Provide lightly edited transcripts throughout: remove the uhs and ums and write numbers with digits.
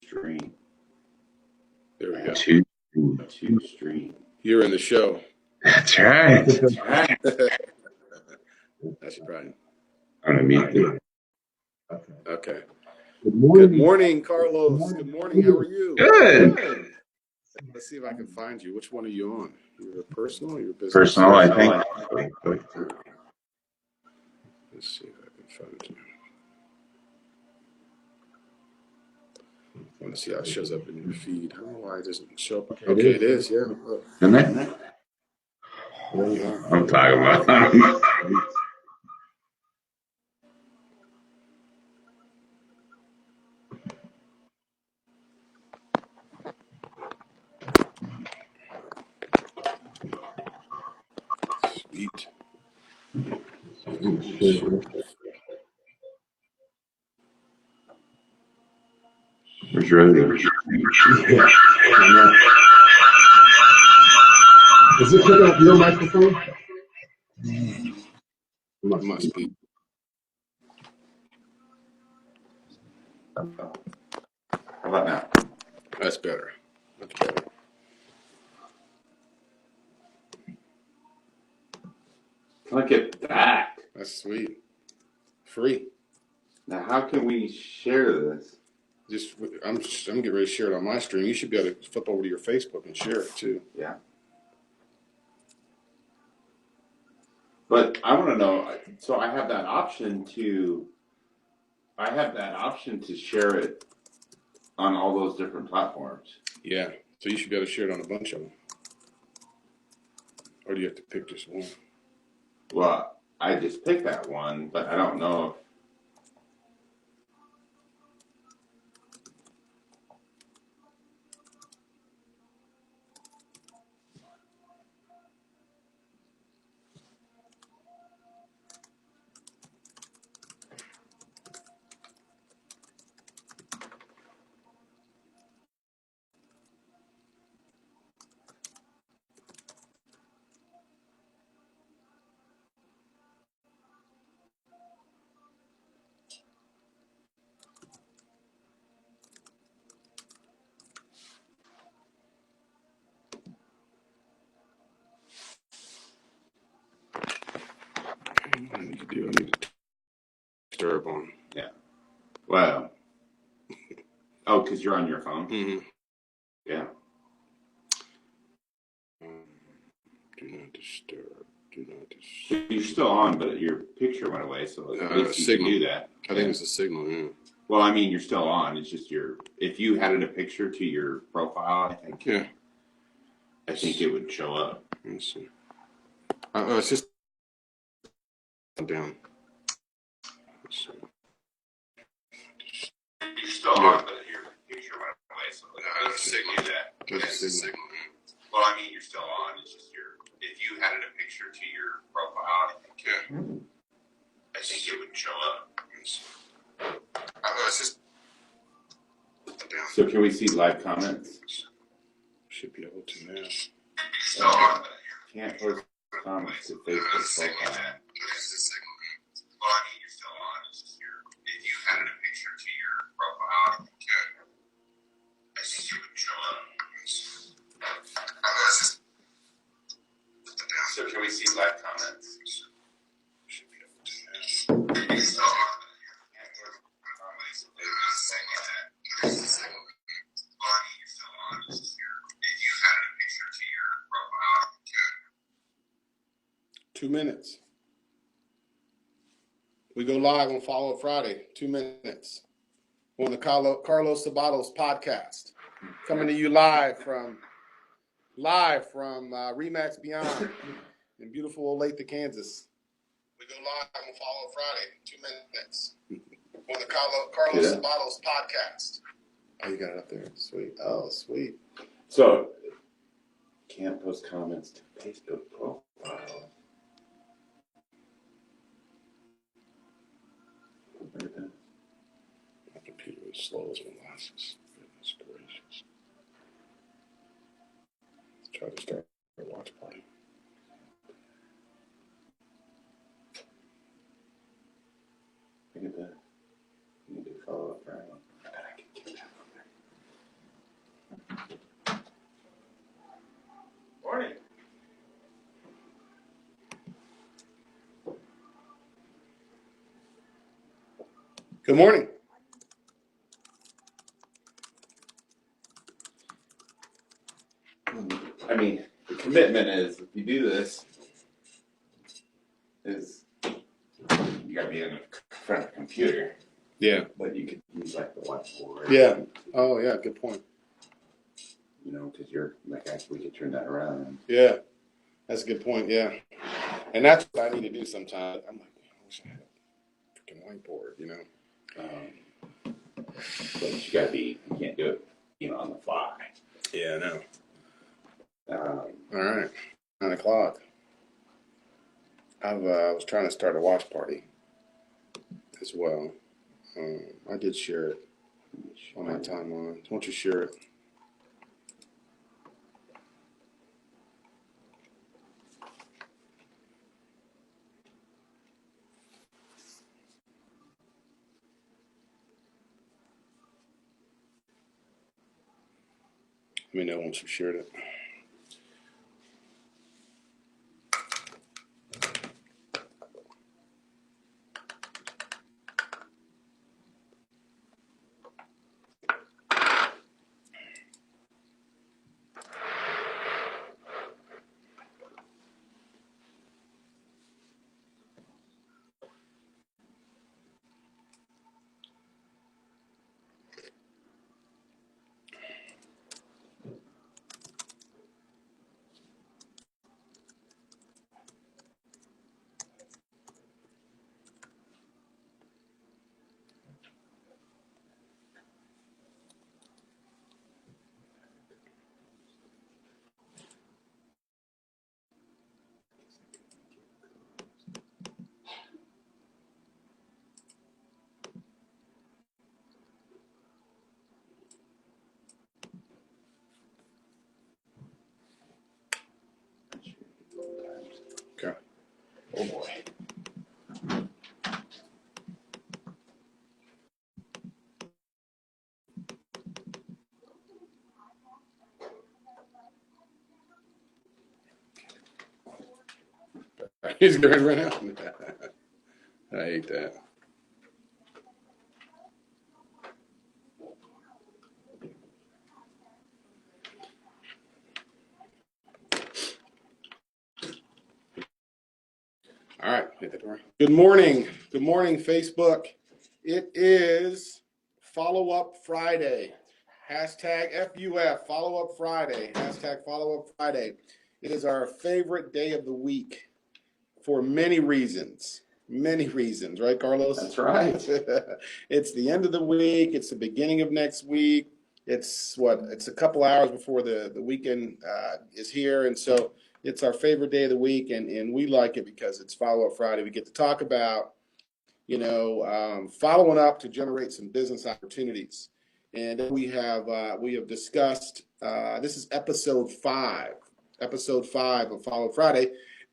stream. There we go. To stream. You're in the show. That's right. That's right. I'm gonna mute you. Okay. Good morning. Good morning, Carlos. Good morning. How are you? Good. Let's see if I can find you. Which one are you on? You're personal or your business? Personal, I think. Let's see if I can find you. I want to see how it shows up in your feed. I don't know why it doesn't show up. Okay, it is. Yeah. Look. Isn't it? There you are. I'm talking about. Sweet. Where's your other? Is it picking up your microphone? It must be. How about now? That's better. That's better. Look at that. That's sweet. Free. Now, how can we share this? I'm getting ready to share it on my stream. You should be able to flip over to your Facebook and share it too. Yeah. But I want to know. So I have that option to share it on all those different platforms. Yeah. So you should be able to share it on a bunch of them. Or do you have to pick just one? Well, I just picked that one, but I don't know if. I need to disturb on. Yeah. Well. Oh, because you're on your phone? Mm-hmm. Yeah. Do not disturb. Do not disturb. You're still on, but your picture went away, so at least you can do that. I think it's a signal, yeah. Well, I mean, you're still on. It's just if you added a picture to your profile, I think it would show up. Let's see. It's just down. Let's see. You're still on, but your picture went away, so at least you can do that. It's a signal. Well, I mean, you're still on. It's just if you added a picture to your profile, I think it would show up. It's just down. So can we see live comments? Should be able to now. Still on, but can't post comments to Facebook profile. Well, I mean, you're still on. It's just if you added a picture to your profile, I think it would show up. So can we see live comments? Should be able to now. Still on. Well, I mean, you're still on. It's just if you added a picture to your profile, 2 minutes. We go live on Follow Up Friday. 2 minutes. On the Carlos Sabatos podcast. Coming to you live from Remax Beyond in beautiful Olathe, Kansas. We go live on Follow Up Friday. 2 minutes. On the Carlos Sabatos podcast. Oh, you got it up there. Sweet. Oh, sweet. So can't post comments to Facebook profile. My computer is slow as molasses. Goodness gracious. Let's try to start a watch party. Look at that. You can do Follow Up Friday. I bet I can get that from there. Good morning. I mean, the commitment is if you do this, is you gotta be in front of a computer. Yeah. But you could use like the whiteboard. Yeah. Oh, yeah. Good point. You know, because you're like, we could turn that around. Yeah. That's a good point. Yeah. And that's what I need to do sometimes. I'm like, I wish I had a freaking whiteboard, you know? But you gotta be, you can't do it, you know, on the fly. Yeah, I know. Um, All right. 9 o'clock. I was trying to start a watch party as well. I did share it on my timeline. Won't you share it? Let me know once you've shared it. Okay. oh boy. He's going right now. I hate that. All right, hit that door. Good morning. Good morning, Facebook. It is Follow Up Friday. Hashtag FUF, Follow Up Friday. Hashtag Follow Up Friday. It is our favorite day of the week for many reasons. Many reasons, right, Carlos? That's right. It's the end of the week. It's the beginning of next week. It's a couple hours before the weekend is here. And so it's our favorite day of the week. And we like it because it's Follow Up Friday. We get to talk about, following up to generate some business opportunities. And we have discussed, this is episode 5 of Follow Up Friday.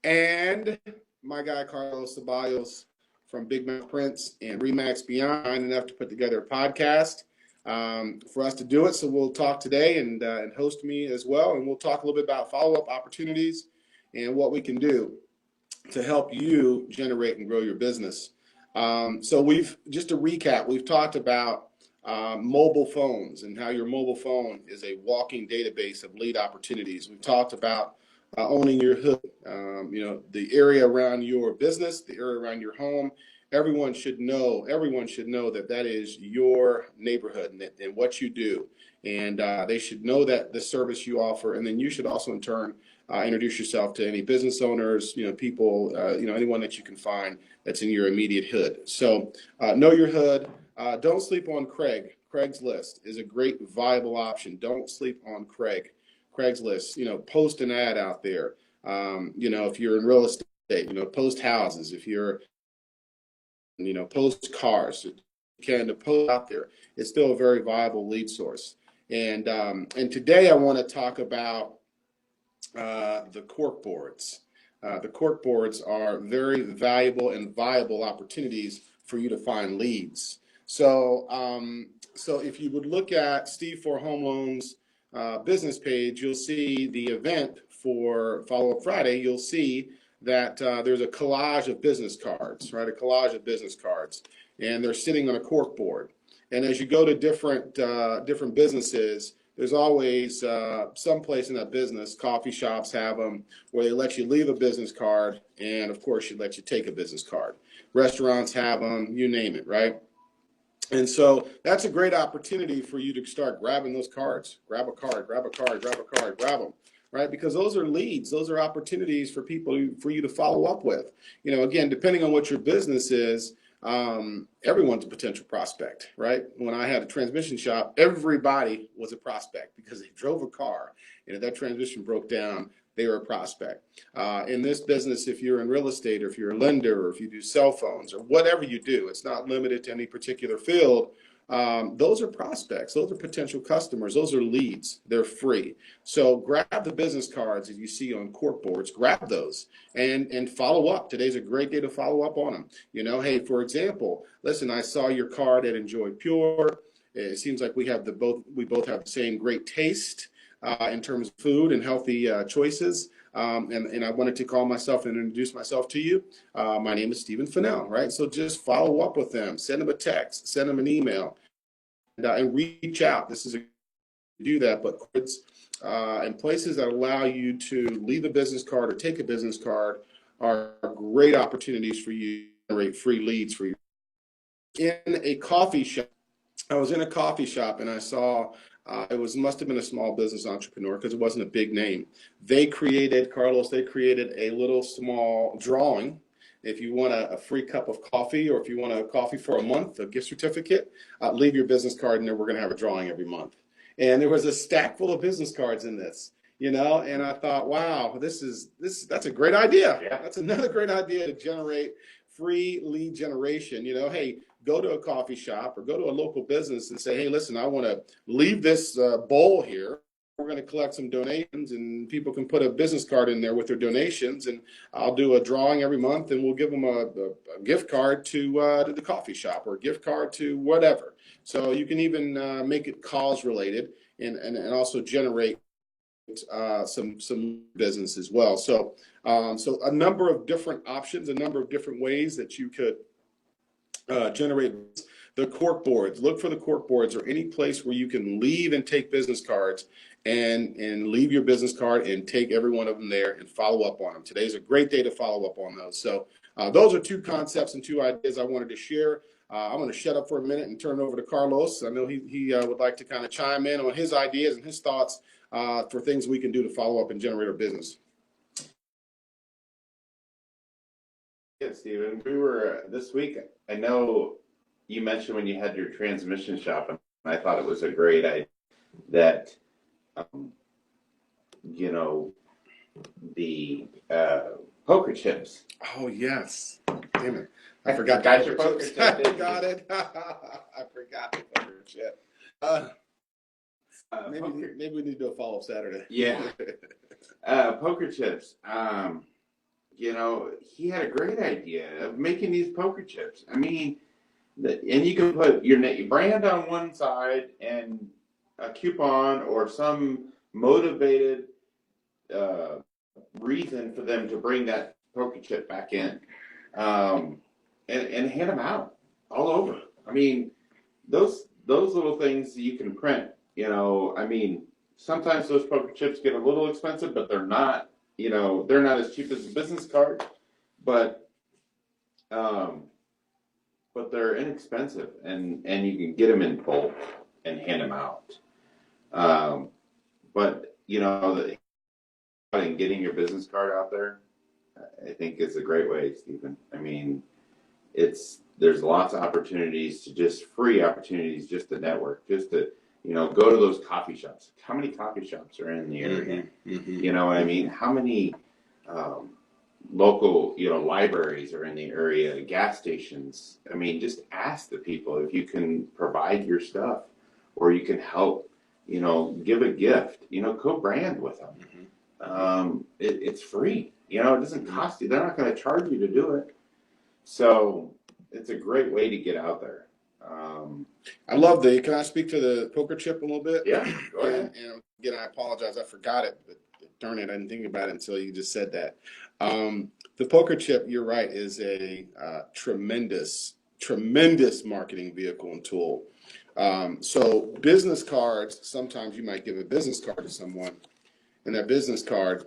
And my guy, Carlos Ceballos from Big Mouth Prince and Remax Beyond, enough to put together a podcast for us to do it. So we'll talk today and host me as well. And we'll talk a little bit about follow-up opportunities and what we can do to help you generate and grow your business. So just to recap, we've talked about mobile phones and how your mobile phone is a walking database of lead opportunities. We've talked about owning your hood, the area around your business, the area around your home. Everyone should know that is your neighborhood and what you do. And they should know that the service you offer. And then you should also, in turn, introduce yourself to any business owners, people, anyone that you can find that's in your immediate hood. So know your hood. Don't sleep on Craig. Craigslist is a great, viable option. Don't sleep on Craigslist. Post an ad out there. If you're in real estate, post houses. If you're, post cars. You can post out there. It's still a very viable lead source. And today I want to talk about the cork boards. The cork boards are very valuable and viable opportunities for you to find leads. So if you would look at Steve for Home Loans business page, you'll see the event for Follow Up Friday. You'll see that there's a collage of business cards, right? A collage of business cards, and they're sitting on a cork board. And as you go to different businesses, there's always some place in that business, coffee shops have them, where they let you leave a business card, and of course, you let you take a business card. Restaurants have them, you name it, right? And so that's a great opportunity for you to start grabbing those cards. Grab a card, grab a card, grab a card, grab them, right? Because those are leads. Those are opportunities for people, for you to follow up with. You know, again, depending on what your business is, everyone's a potential prospect, right? When I had a transmission shop, everybody was a prospect because they drove a car, and if that transmission broke down, they were a prospect. In this business, if you're in real estate, or if you're a lender, or if you do cell phones, or whatever you do, it's not limited to any particular field. Those are prospects. Those are potential customers. Those are leads. They're free. So grab the business cards that you see on cork boards. Grab those and follow up. Today's a great day to follow up on them. You know, hey, for example, listen, I saw your card at Enjoy Pure. It seems like we both have the same great taste in terms of food and healthy choices. And I wanted to call myself and introduce myself to you. My name is Stephen Fennell, right? So just follow up with them, send them a text, send them an email, and reach out. This is a do that, but and places that allow you to leave a business card or take a business card are great opportunities for you to generate free leads for you. In a coffee shop, I was in a coffee shop and I saw must have been a small business entrepreneur because it wasn't a big name. They created a little small drawing. If you want a free cup of coffee, or if you want a coffee for a month, a gift certificate, leave your business card in there. We're going to have a drawing every month. And there was a stack full of business cards in this, you know, and I thought, wow, that's a great idea. Yeah. That's another great idea to generate free lead generation. You know, hey, go to a coffee shop or go to a local business and say, hey, listen, I want to leave this bowl here. We're going to collect some donations, and people can put a business card in there with their donations, and I'll do a drawing every month, and we'll give them a gift card to the coffee shop, or a gift card to whatever. So you can even make it cause related, and also generate some business as well. So so a number of different options, a number of different ways that you could generate. The cork boards, look for the cork boards, or any place where you can leave and take business cards, and leave your business card and take every one of them there and follow up on them. Today's a great day to follow up on those. So those are two concepts and two ideas I wanted to share. I'm going to shut up for a minute and turn it over to Carlos. I know he would like to kind of chime in on his ideas and his thoughts for things we can do to follow up and generate our business. Yeah, Stephen, we were this week, I know you mentioned when you had your transmission shop, and I thought it was a great idea that, you know, the poker chips. Oh, yes. Damn it. I forgot your poker chip. I forgot it. I forgot the poker chip. Maybe we need to do a follow-up Saturday. Yeah. Poker chips. You know, he had a great idea of making these poker chips. I mean, and you can put your brand on one side and a coupon or some motivated reason for them to bring that poker chip back in, and hand them out all over. I mean, those little things you can print. You know, I mean, sometimes those poker chips get a little expensive, but they're not. You know, they're not as cheap as a business card, but they're inexpensive, and you can get them in bulk and hand them out. But you know, getting your business card out there, I think is a great way, Stephen. I mean, there's lots of opportunities free opportunities just to network, just to, you know, go to those coffee shops. How many coffee shops are in the area? Mm-hmm. You know what I mean? How many local, you know, libraries are in the area, gas stations? I mean, just ask the people if you can provide your stuff, or you can help, you know, give a gift, you know, co-brand with them. Mm-hmm. It's free. You know, it doesn't cost you. They're not going to charge you to do it. So it's a great way to get out there. Can I speak to the poker chip a little bit? Yeah, go ahead. And again, I apologize, I forgot it, but darn it, I didn't think about it until you just said that. The poker chip, you're right, is a tremendous marketing vehicle and tool. So business cards, sometimes you might give a business card to someone, and that business card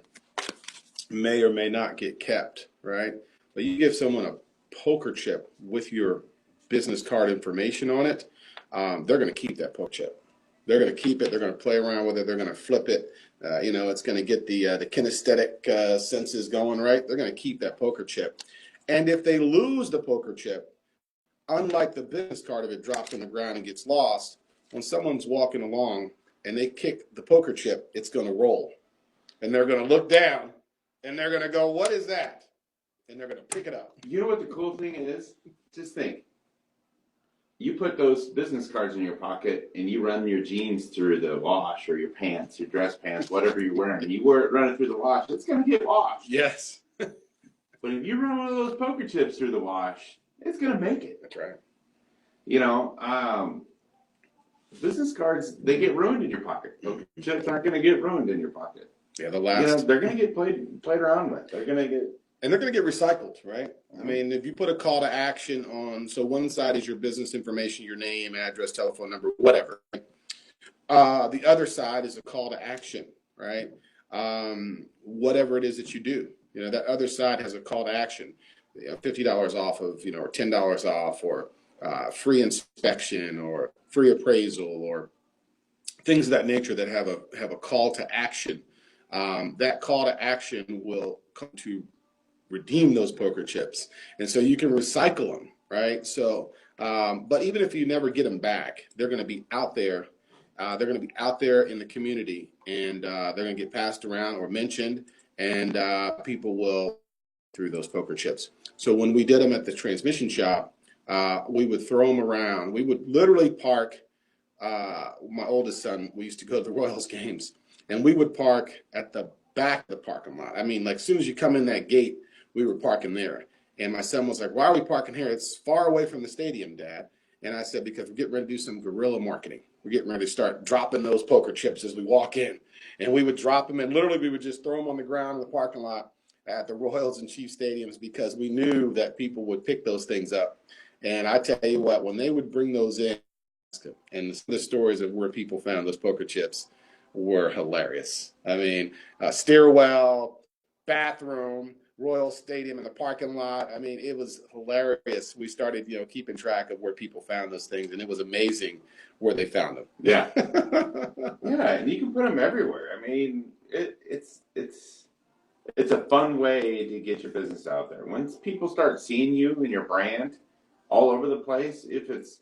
may or may not get kept, right? But you give someone a poker chip with your business card information on it, they're going to keep that poker chip. They're going to keep it. They're going to play around with it. They're going to flip it. It's going to get the kinesthetic senses going, right? They're going to keep that poker chip. And if they lose the poker chip, unlike the business card, if it drops on the ground and gets lost, when someone's walking along and they kick the poker chip, it's going to roll. And they're going to look down and they're going to go, what is that? And they're going to pick it up. You know what the cool thing is? Just think. You put those business cards in your pocket and you run your jeans through the wash, or your pants, your dress pants, whatever you're wearing. You run it through the wash, it's going to get washed. Yes. But if you run one of those poker chips through the wash, it's going to make it. That's right. Business cards, they get ruined in your pocket. Poker chips aren't going to get ruined in your pocket. Yeah, they're going to get played around with. They're going to get recycled, right? I mean, if you put a call to action on, so one side is your business information, your name, address, telephone number, whatever. The other side is a call to action, right? Whatever it is that you do, that other side has a call to action, $50 off of, or $10 off, or free inspection, or free appraisal, or things of that nature that have a call to action. That call to action will come to redeem those poker chips, and so you can recycle them, right? So, but even if you never get them back, they're going to be out there. They're going to be out there in the community, and they're going to get passed around or mentioned, and people will through those poker chips. So when we did them at the transmission shop, we would throw them around. We would literally park. My oldest son, we used to go to the Royals games, and we would park at the back of the parking lot. I mean, like, as soon as you come in that gate, we were parking there. And my son was like, why are we parking here? It's far away from the stadium, Dad. And I said, because we're getting ready to do some guerrilla marketing. We're getting ready to start dropping those poker chips as we walk in. And we would drop them, and literally we would just throw them on the ground in the parking lot at the Royals and Chiefs stadiums, because we knew that people would pick those things up. And I tell you what, when they would bring those in, and the stories of where people found those poker chips were hilarious. I mean, stairwell, bathroom, Royal Stadium in the parking lot. I mean, it was hilarious. We started, keeping track of where people found those things, and it was amazing where they found them. Yeah. Yeah, and you can put them everywhere. I mean, it's a fun way to get your business out there. Once people start seeing you and your brand all over the place, if it's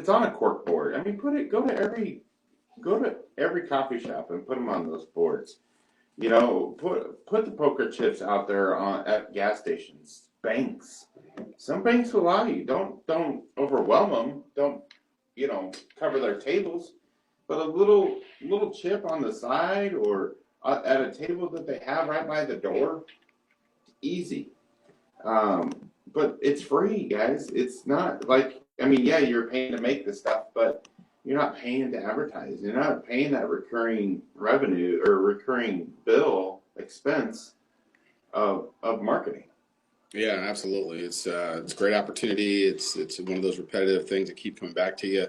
on a cork board, I mean, go to every coffee shop and put them on those boards. Put the poker chips out there at gas stations, banks. Some banks will allow you. Don't overwhelm them. Don't cover their tables. But a little chip on the side, or at a table that they have right by the door, easy. But it's free, guys. It's not like, yeah, you're paying to make this stuff, but you're not paying to advertise. You're not paying that recurring revenue or recurring bill expense of marketing. Yeah, absolutely. It's a great opportunity. It's one of those repetitive things that keep coming back to you.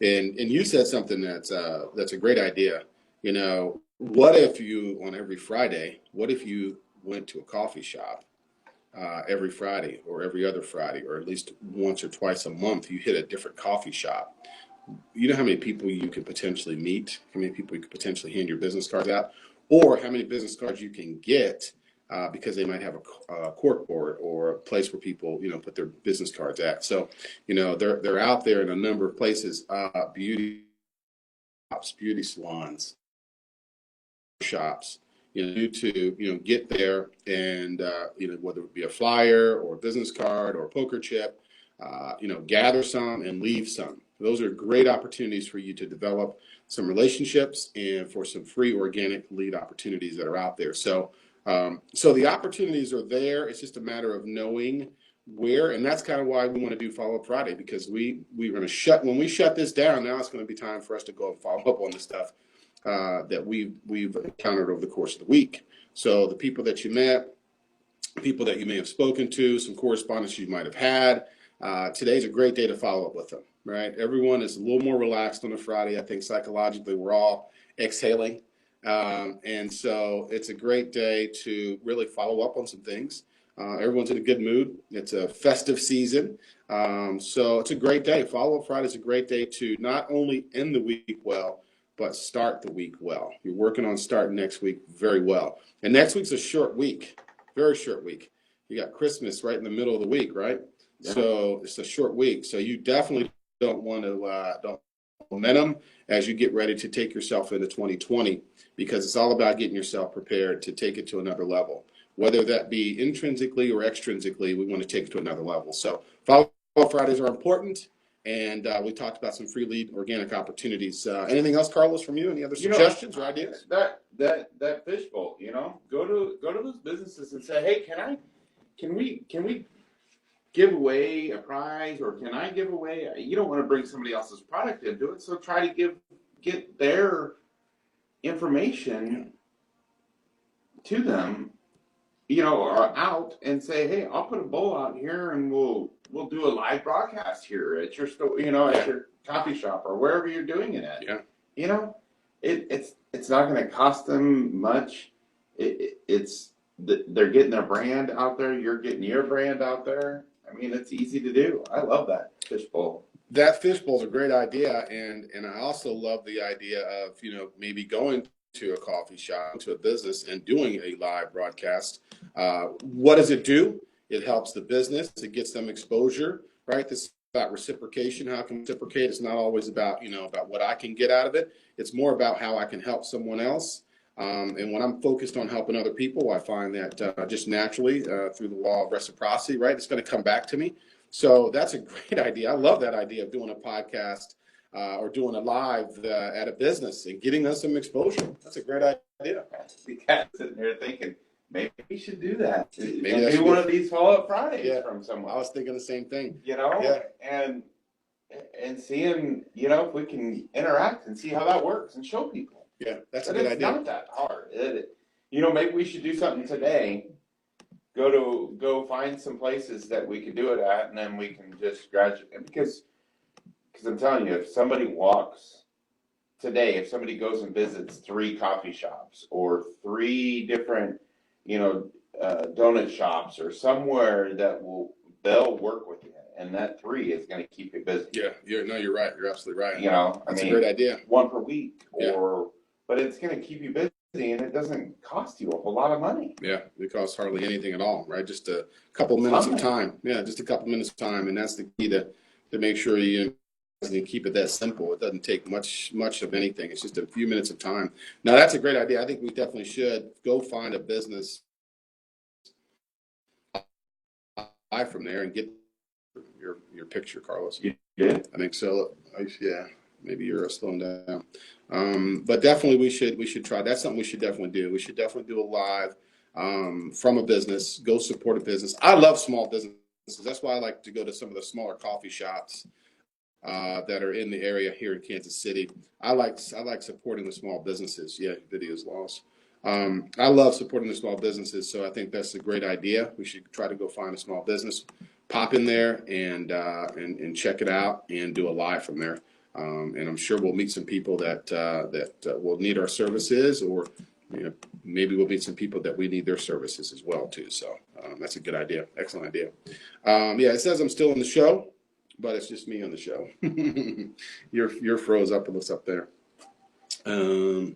And you said something that's a great idea. What if you, on every Friday, what if you went to a coffee shop every Friday, or every other Friday, or at least once or twice a month, you hit a different coffee shop? You know how many people you could potentially meet, how many people you could potentially hand your business cards out, or how many business cards you can get because they might have a cork board or a place where people, put their business cards at. So, they're out there in a number of places, beauty shops, beauty salons, shops, to, get there and, whether it be a flyer or a business card or a poker chip, gather some and leave some. Those are great opportunities for you to develop some relationships and for some free organic lead opportunities that are out there. So the opportunities are there. It's just a matter of knowing where, and that's kind of why we want to do Follow Up Friday, because we're going to when we shut this down, now it's going to be time for us to go and follow up on this stuff that we've encountered over the course of the week. So the people that you met, people that you may have spoken to, some correspondence you might have had. Today's a great day to follow up with them, right? Everyone is a little more relaxed on a Friday. I think psychologically we're all exhaling. And so it's a great day to really follow up on some things. Everyone's in a good mood. It's a festive season. So it's a great day. Follow-up Friday is a great day to not only end the week well, but start the week well. You're working on starting next week very well. And next week's a short week, very short week. You got Christmas right in the middle of the week, right? Yeah. So it's a short week. So you definitely don't want to don't momentum as you get ready to take yourself into 2020, because it's all about getting yourself prepared to take it to another level. Whether that be intrinsically or extrinsically, we want to take it to another level. So follow-up Fridays are important. And we talked about some free lead organic opportunities. Anything else, Carlos, from you? Any other suggestions or ideas? That fishbowl, go to those businesses and say, hey, can we give away a prize, or can I give away? You don't want to bring somebody else's product into it, so try to get their information to them, or out, and say, hey, I'll put a bowl out here and we'll do a live broadcast here at your store, at your coffee shop or wherever you're doing it at. Yeah. It's not going to cost them much. They're getting their brand out there. You're getting your brand out there. I mean, it's easy to do. I love that fishbowl. That fishbowl is a great idea, and I also love the idea of maybe going to a coffee shop, to a business, and doing a live broadcast. What does it do? It helps the business. It gets them exposure, right? This is about reciprocation. How can reciprocate? It's not always about about what I can get out of it. It's more about how I can help someone else. And when I'm focused on helping other people, I find that just naturally through the law of reciprocity, right, it's going to come back to me. So that's a great idea. I love that idea of doing a podcast or doing a live at a business and getting us some exposure. That's a great idea. I'm sitting here thinking, maybe we should do that. Maybe do one of these Follow-Up Fridays from someone. I was thinking the same thing. And seeing, if we can interact and see how that works and show people. Yeah, that's a good idea. It's not that hard. Maybe we should do something today. Go find some places that we could do it at, and then we can just graduate. Because I'm telling you, if somebody goes and visits 3 coffee shops or 3 different, donut shops or somewhere they'll work with you, and that 3 is going to keep you busy. Yeah, you're right. You're absolutely right. That's a great idea. 1 per week, but it's going to keep you busy, and it doesn't cost you a whole lot of money. Yeah, it costs hardly anything at all, right? Just a couple minutes of time. Yeah, just a couple minutes of time, and that's the key to make sure you keep it that simple. It doesn't take much of anything. It's just a few minutes of time. Now, that's a great idea. I think we definitely should go find a business from there and get your picture, Carlos. Yeah, I think so. Yeah, maybe you're slowing down. But definitely we should try. That's something we should definitely do. We should definitely do a live from a business. Go support a business. I love small businesses. That's why I like to go to some of the smaller coffee shops that are in the area here in Kansas City. I like supporting the small businesses. Yeah, video's lost. I love supporting the small businesses, so I think that's a great idea. We should try to go find a small business, pop in there, and check it out, and do a live from there. And I'm sure we'll meet some people that will need our services, or maybe we'll meet some people that we need their services as well too. So that's a good idea. Excellent idea. It says I'm still in the show, but it's just me on the show. You're froze up. It looks up there. All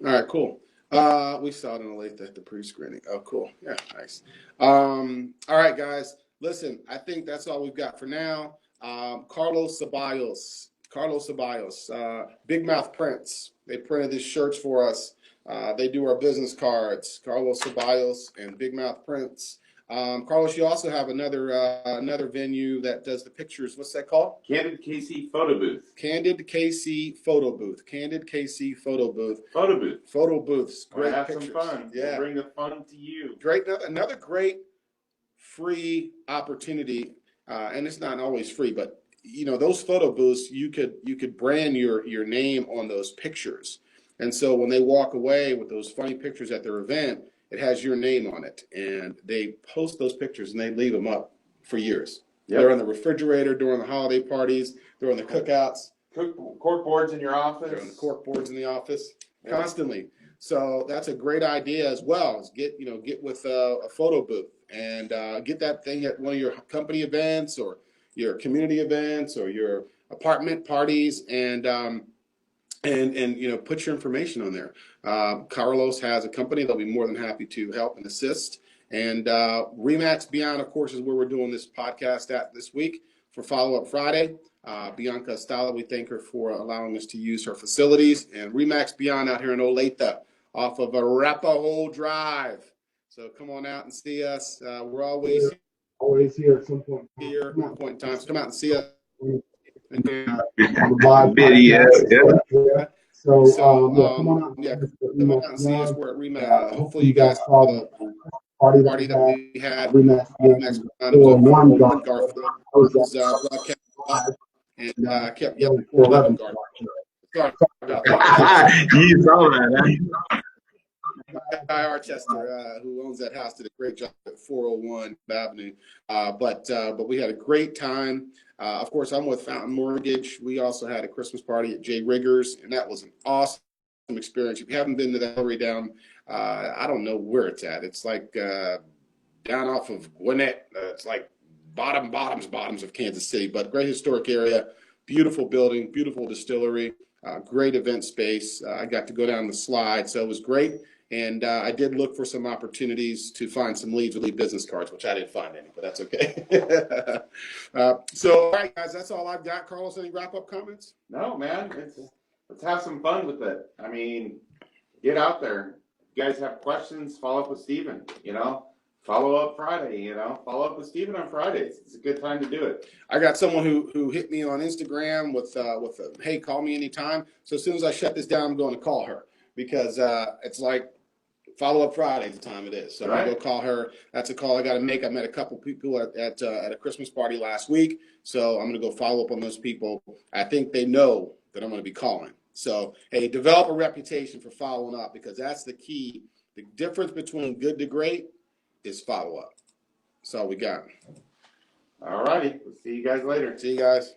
right, cool. We saw it in the pre-screening. Oh, cool. Yeah, nice. All right, guys. Listen, I think that's all we've got for now. Carlos Ceballos, Big Mouth Prints. They printed these shirts for us. They do our business cards. Carlos Ceballos and Big Mouth Prints. Carlos, you also have another venue that does the pictures. What's that called? Candid KC Photo Booth. Candid KC Photo Booth. Candid KC Photo Booth. Photo booth. Photo booths. Great have pictures. Some fun. Yeah. We'll bring the fun to you. Great. Another great free opportunity, and it's not always free, but those photo booths, you could brand your name on those pictures. And so when they walk away with those funny pictures at their event, it has your name on it. And they post those pictures and they leave them up for years. Yep. They're on the refrigerator during the holiday parties. They're on the cookouts. Cork boards in your office. They're on the cork boards in the office constantly. So that's a great idea as well. Is get with a photo booth and get that thing at one of your company events or your community events or your apartment parties and put your information on there. Carlos has a company that'll be more than happy to help and assist. And Remax Beyond, of course, is where we're doing this podcast at this week for Follow Up Friday. Bianca Stala, we thank her for allowing us to use her facilities. And Remax Beyond out here in Olathe off of Arapahoe Drive. So come on out and see us. We're always here at some point. Here at one point in time. So come out and see us. Video. So, come on out and see us. We're at Remax. Hopefully, you guys saw the party that we had. Remax Beyond Garfield was broadcast and kept yelling 411 Garfield. Sorry about that. You saw that, huh? Guy Archester, who owns that house, did a great job at 401 Avenue. But we had a great time. Of course, I'm with Fountain Mortgage. We also had a Christmas party at Jay Riggers, and that was an awesome experience. If you haven't been to that area down, I don't know where it's at. It's like down off of Gwinnett. It's like bottoms of Kansas City, but great historic area, beautiful building, beautiful distillery, great event space. I got to go down the slide, so it was great. And I did look for some opportunities to find some leads with lead business cards, which I didn't find any, but that's okay. So, all right, guys, that's all I've got. Carlos, any wrap-up comments? No, man. Let's have some fun with it. I mean, get out there. If you guys have questions, follow up with Stephen, Follow Up Friday, Follow up with Stephen on Fridays. It's a good time to do it. I got someone who hit me on Instagram with hey, call me anytime. So as soon as I shut this down, I'm going to call her because it's like Follow Up Friday is the time it is. So right. I'm going to call her. That's a call I got to make. I met a couple people at a Christmas party last week. So I'm going to go follow up on those people. I think they know that I'm going to be calling. So, hey, develop a reputation for following up because that's the key. The difference between good to great is follow up. That's all we got. All righty. We'll see you guys later. See you guys.